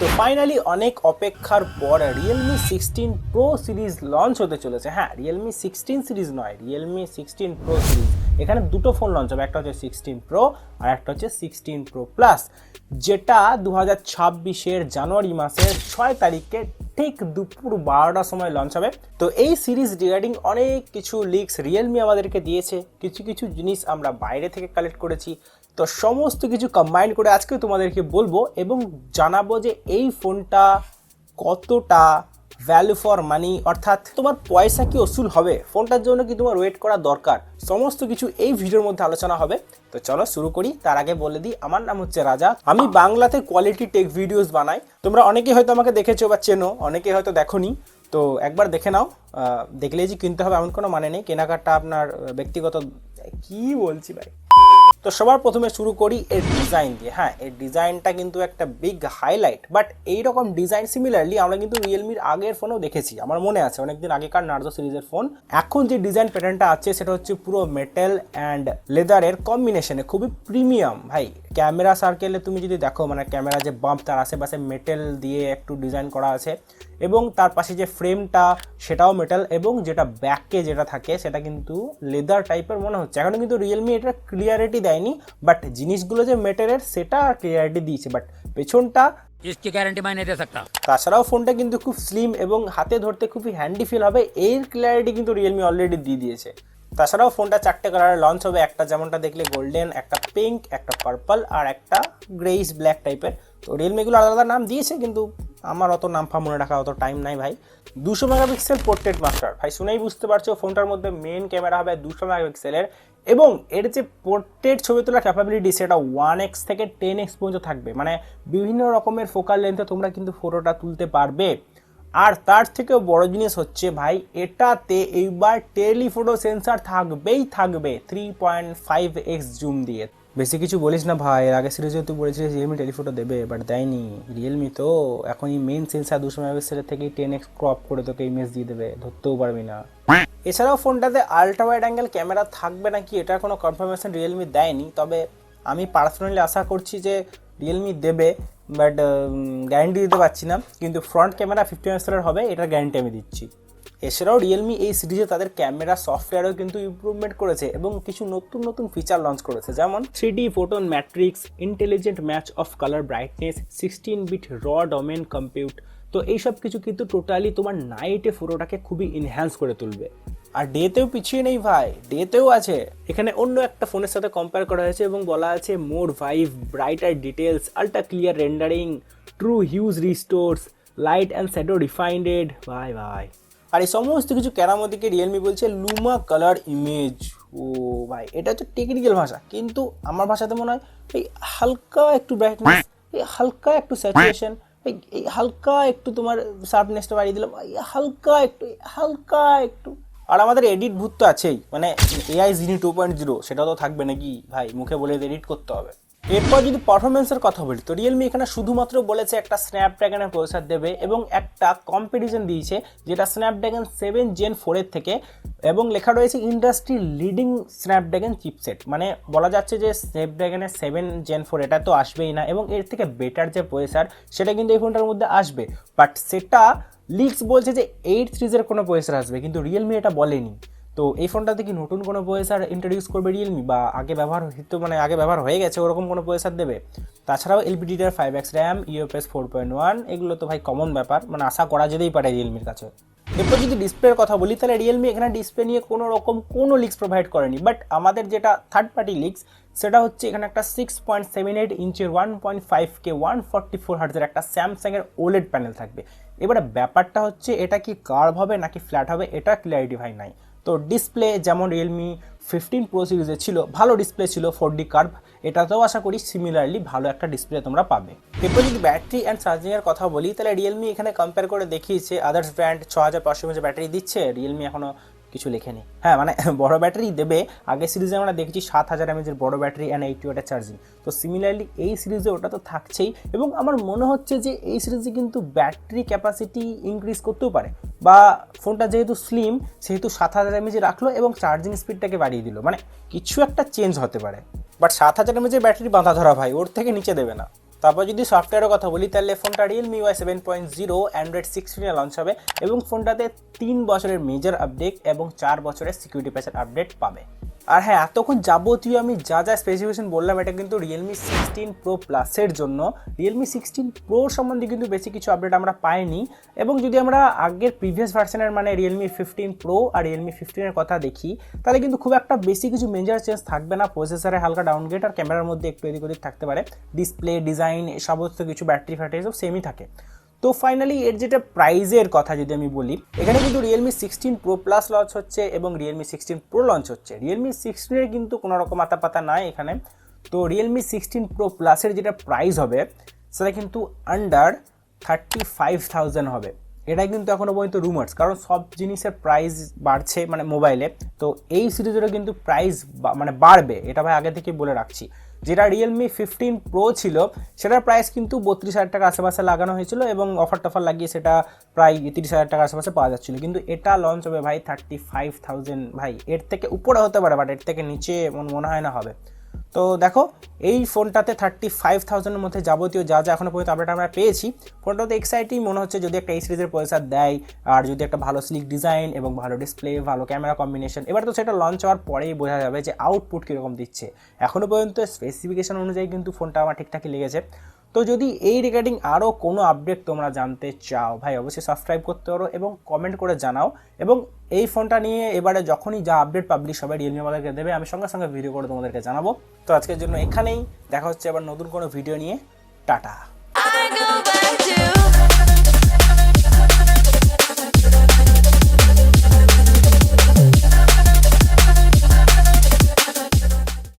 তো ফাইনালি অনেক অপেক্ষার পর রিয়েলমি 16 প্রো সিরিজ লঞ্চ হতে চলেছে। হ্যাঁ, রিয়েলমি 16 সিরিজ নয়, রিয়েলমি 16 প্রো সিরিজ। এখানে দুটো ফোন লঞ্চ হবে, একটা হচ্ছে 16 প্রো আর একটা হচ্ছে 16 প্রো প্লাস, যেটা 2026-এর জানুয়ারি মাসের 6 তারিখে ঠিক দুপুর 12টার সময় লঞ্চ হবে। তো এই সিরিজ রিগার্ডিং অনেক কিছু লিক্স রিয়েলমি আমাদেরকে দিয়েছে, কিছু কিছু জিনিস আমরা বাইরে থেকে কালেক্ট করেছি। তো সমস্ত কিছু কম্বাইন করে আজকে তোমাদেরকে বলবো এবং জানাবো যে এই ফোনটা কতটা ভ্যালু ফর মানি, অর্থাৎ তোমার পয়সা কি ওসুল হবে, ফোনটার জন্য কি তোমার ওয়েট করা দরকার, সমস্ত কিছু এই ভিডিওর মধ্যে আলোচনা হবে। তো চলো শুরু করি। তার আগে বলে দিই, আমার নাম হচ্ছে রাজা, আমি বাংলাতে কোয়ালিটি টেক ভিডিওস বানাই। তোমরা অনেকে হয়তো আমাকে দেখেছো বা চেনো, অনেকে হয়তো দেখোনি। তো একবার দেখে নাও, দেখলেই যে কিনতে হবে এমন কোনো মানে নেই, কেনাকাটা আপনার ব্যক্তিগত। কি বলছি ভাই। তো সবার প্রথমে শুরু করি এর ডিজাইন দিয়ে। হ্যাঁ, এর ডিজাইনটা কিন্তু একটা বিগ হাইলাইট, বাট এইরকম ডিজাইন সিমিলারলি আমরা কিন্তু রিয়েলমির আগের ফোনেও দেখেছি, আমার মনে আছে অনেকদিন আগেকার নার্জো সিরিজের ফোন। এখন যে ডিজাইন প্যাটার্নটা আছে সেটা হচ্ছে পুরো মেটাল অ্যান্ড লেদারের কম্বিনেশনে, খুবই প্রিমিয়াম ভাই। ক্যামেরা সার্কেলে তুমি যদি দেখো, মানে ক্যামেরা যে বাম্প তার আশেপাশে মেটাল দিয়ে একটু ডিজাইন করা আছে, এবং তার পাশে যে ফ্রেমটা সেটাও মেটাল, এবং যেটা ব্যাকে যেটা থাকে সেটা কিন্তু লেদার টাইপের মনে হচ্ছে। এখন কিন্তু রিয়েলমি এটা ক্লিয়ারিটি দেয়নি, বাট জিনিসগুলো যে মেটালের সেটা ক্লিয়ারিটি দিয়েছে, বাট পেছনটা इसकी गारंटी मैं नहीं दे सकता। তাছাড়াও ফোনটা কিন্তু খুব স্লিম এবং হাতে ধরতে খুবই হ্যান্ডি ফিল হবে, এর ক্লিয়ারিটি কিন্তু রিয়েলমি অলরেডি দিয়ে দিয়েছে। তাছাড়াও ফোনটা 4টে কালারে লঞ্চ হবে, একটা যেমনটা দেখলে গোল্ডেন, একটা পিঙ্ক, একটা পার্পল আর একটা গ্রেইশ ব্ল্যাক টাইপের। তো রিয়েলমিগুলো আলাদা আলাদা নাম দিয়েছে, কিন্তু আমার অত নাম মনে রাখা অত টাইম নাই ভাই। 200 মেগাপিক্সেল পোর্ট্রেট মাস্টার, ভাই শুনেই বুঝতে পারছো ফোনটার মধ্যে মেন ক্যামেরা হবে 200 মেগাপিক্সেলের, এবং এর যে পোর্ট্রেট ছবি তোলার ক্যাপাবিলিটি সেটা 1x থেকে 10x পর্যন্ত থাকবে, মানে বিভিন্ন রকমের ফোকাল লেন্থে তোমরা কিন্তু ফটোটা তুলতে পারবে। আর তার থেকেও বড় জিনিস হচ্ছে ভাই, এটাতে এইবার টেলিফোটো সেন্সার থাকবে 3.5x জুম দিয়ে। বেশি কিছু বলিস না ভাই, এর আগে সিরিজে তুই বলেছিলিস রিয়েলমি টেলিফোটো দেবে, বাট দেয়নি। রিয়েলমি তো এখন এই মেন সেন্সার 200 মেগাপিক্সেলের থেকে 10x ক্রপ করে তোকে ইমেজ দিয়ে দেবে, ধরতেও পারবি না। এছাড়াও ফোনটাতে আলট্রা ওয়াইড অ্যাঙ্গেল ক্যামেরা থাকবে নাকি এটার কোনো কনফার্মেশন রিয়েলমি দেয়নি, তবে আমি পার্সোনালি আশা করছি যে রিয়েলমি দেবে, বাট গ্যারেন্টি দিতে পারছি না। কিন্তু ফ্রন্ট ক্যামেরা 50 মেগাপিক্সেলের হবে, এটার গ্যারেন্টি আমি দিচ্ছি। এছাড়াও রিয়েলমি এই সিরিজে তাদের ক্যামেরা সফটওয়্যারও কিন্তু ইমপ্রুভমেন্ট করেছে এবং কিছু নতুন নতুন ফিচার লঞ্চ করেছে, যেমন 3D photon matrix, intelligent match of colour brightness, 16-বিট র ডোমেন কম্পিউট। তো এইসব কিছু কিন্তু টোটালি তোমার নাইটে ফটোটাকে খুবই এনহ্যান্স করে তুলবে। আর ডেতেও পিছিয়ে নেই ভাই, ডেতেও আছে। এখানে অন্য একটা ফোনের সাথে কম্পেয়ার করা হয়েছে এবং বলা আছে more vibe, brighter details, ultra clear rendering, true hue restores, light and shadow refined. ভাই ভাই, আর এই সমস্ত কিছু কেরামতিকে রিয়েলমি বলছে লুমা কালার ইমেজ। ও ভাই, এটা হচ্ছে টেকনিক্যাল ভাষা, কিন্তু আমার ভাষাতে মনে হয় এই হালকা একটু ব্রাইটনেস, এই হালকা একটু স্যাচুরেশন, এই হালকা একটু তোমার শার্পনেসটা বাড়িয়ে দিলাম, এই হালকা একটু। আর আমাদের এডিট ভূত তো আছেই, মানে এআই জিনি 2.0 সেটাও তো থাকবে নাকি ভাই, মুখে বলে এডিট করতে হবে। এরপর যদি পারফরমেন্সের কথা বলি, তো রিয়েলমি এখানে শুধুমাত্র বলেছে একটা স্ন্যাপড্রাগনের প্রসেসর দেবে এবং একটা কম্পারিজন দিয়েছে যেটা স্ন্যাপড্রাগন 7 Gen 4 এর থেকে, এবং লেখা রয়েছে ইন্ডাস্ট্রি লিডিং স্ন্যাপড্রাগন চিপসেট। মানে বলা যাচ্ছে যে স্ন্যাপড্রাগনের 7 Gen 4 এটা তো আসবেই না, এবং এর থেকে বেটার যে প্রসেসর সেটা কিন্তু এই ফোনটার মধ্যে আসবে, বাট সেটা লিক্স বলছে যে 8 সিরিজের কোনো প্রসেসর আসবে, কিন্তু রিয়েলমি এটা বলেনি। তো এই ফোনটাতে কি নতুন কোনো প্রসেসর ইন্ট্রোডিউস করবে রিয়েলমি, বা আগে ব্যবহার হয়ে গেছে ওরকম কোনো প্রসেসর দেবে? তাছাড়াও LPDDR5X র্যাম, UFS 4.1, এগুলো তো ভাই কমন ব্যাপার, মানে আশা করা যেতেই পারে রিয়েলমির কাছে। এরপর যদি ডিসপ্লের কথা বলি, তাহলে রিয়েলমি এখানে ডিসপ্লে নিয়ে কোনো লিক্স প্রোভাইড করেনি, বাট আমাদের যেটা থার্ড পার্টি লিক্স সেটা হচ্ছে এখানে একটা 6.78 ইঞ্চের 1.5K 144 হার্টজের একটা স্যামসাংয়ের ওলেড প্যানেল থাকবে। এবারে ব্যাপারটা হচ্ছে এটা কি কার্ভ হবে নাকি ফ্ল্যাট হবে, এটা ক্লিয়ারিটি ভাই নাই। তো ডিসপ্লে যেমন রিয়েলমি 15 প্রো সিরিজে ছিল, ভালো ডিসপ্লে ছিল 4D কার্ভ, এটাতেও আশা করি সিমিলারলি ভালো একটা ডিসপ্লে তোমরা পাবে। এরপর যদি ব্যাটারি অ্যান্ড চার্জিংয়ের কথা বলি, তাহলে রিয়েলমি এখানে কম্পেয়ার করে দেখিয়েছে আদার্স ব্র্যান্ড 6500 mAh ব্যাটারি দিচ্ছে, রিয়েলমি এখনও কিছু লেখেনি। হ্যাঁ, মানে বড় ব্যাটারি দেবে, আগের সিরিজে আমরা দেখেছি 7000 mAh বড় ব্যাটারি অ্যান্ড 80 ওয়াটের চার্জিং। তো সিমিলারলি এই সিরিজে ওটা তো থাকছেই, এবং আমার মনে হচ্ছে যে এই সিরিজে কিন্তু ব্যাটারি ক্যাপাসিটি ইনক্রিজ করতেও পারে, বা ফোনটা যেহেতু স্লিম সেহেতু 7000 mAh রাখলো এবং চার্জিং স্পিডটাকে বাড়িয়ে দিল, মানে কিছু একটা চেঞ্জ হতে পারে। বাট 7000 mAh ব্যাটারি বাঁধা ধরা ভাই, ওর থেকে নিচে দেবে না। তারপর যদি সফটওয়্যারের কথা বলি তাহলে ফোনটা রিয়েলমি UI 7.0 অ্যান্ড্রয়েড 16 লঞ্চ হবে এবং ফোনটাতে 3 বছরের মেজর আপডেট এবং 4 বছরের সিকিউরিটি প্যাচের আপডেট পাবে। আর হ্যাঁ, এতক্ষণ যাবতীয় আমি যা যা স্পেসিফিকেশন বললাম এটা কিন্তু রিয়েলমি 16 প্রো প্লাসের জন্য। রিয়েলমি 16 প্রো সম্বন্ধে কিন্তু বেশি কিছু আপডেট আমরা পাইনি, এবং যদি আমরা আগের প্রিভিয়াস ভার্সনের মানে রিয়েলমি 15 প্রো আর রিয়েলমি 15 এর কথা দেখি তাহলে কিন্তু খুব একটা বেশি কিছু মেজর চেঞ্জ থাকবে না। প্রসেসরে হালকা ডাউনগ্রেড আর ক্যামেরার মধ্যে একটু এদিক ওদিক থাকতে পারে, ডিসপ্লে ডিজাইন সমস্ত কিছু ব্যাটারি ফ্যাটারি সব সেমই থাকে। তো ফাইনালি এর যেটা প্রাইজের কথা যদি আমি বলি, এখানে কিন্তু রিয়েলমি 16 প্রো প্লাস লঞ্চ হচ্ছে এবং রিয়েলমি 16 প্রো লঞ্চ হচ্ছে। রিয়েলমি 16 এর কিন্তু কোনো রকম আতাপাতা নাই এখানে। তো রিয়েলমি 16 প্রো প্লাসের যেটা প্রাইস হবে সেটা কিন্তু আন্ডার 35,000 হবে। এটাই কিন্তু এখনও পর্যন্ত রুমার্স, কারণ সব জিনিসের প্রাইস বাড়ছে মানে মোবাইলে। তো এই সিরিজেরও কিন্তু প্রাইস মানে বাড়বে, এটা ভাই আগে থেকে বলে রাখছি। যেটা রিয়েলমি 15 প্রো ছিল সেটার প্রাইস কিন্তু 32,000 টাকা আশেপাশে লাগানো হয়েছিল এবং অফার টফার লাগিয়ে সেটা প্রায় 30,000 টাকার আশেপাশে পাওয়া যাচ্ছিলো, কিন্তু এটা লঞ্চ হবে ভাই 35,000। ভাই এর থেকে উপরে হতে পারে বাট এর থেকে নিচে মনে হয় না হবে। তো দেখো এই ফোনটাতে 35,000-এর মধ্যে যাবতীয় যা যা এখনো পর্যন্ত আপডেট আমরা পেয়েছি, ফোনটাতে এক্সাইটিং মনে হচ্ছে যদি একটা এই সিরিজের প্রসেসর দেয় আর যদি একটা ভালো স্লিক ডিজাইন এবং ভালো ডিসপ্লে ভালো ক্যামেরা কম্বিনেশন। এবার তো সেটা লঞ্চ হওয়ার পরেই বোঝা যাবে যে আউটপুট কীরকম দিচ্ছে। এখনও পর্যন্ত স্পেসিফিকেশন অনুযায়ী কিন্তু ফোনটা আমার ঠিকঠাকই লেগেছে। তো যদি এই রিগার্ডিং আরও কোনো আপডেট তোমরা জানতে চাও ভাই অবশ্যই সাবস্ক্রাইব করতে পারো এবং কমেন্ট করে জানাও। এবং এই ফোনটা নিয়ে এবারে যখনই যা আপডেট পাবলিশ হবে রিয়েলমি আমাদেরকে দেবে, আমি সঙ্গে সঙ্গে ভিডিও করে তোমাদেরকে জানাবো। তো আজকের জন্য এখানেই দেখা হচ্ছে আবার নতুন কোনো ভিডিও নিয়ে। টাটা।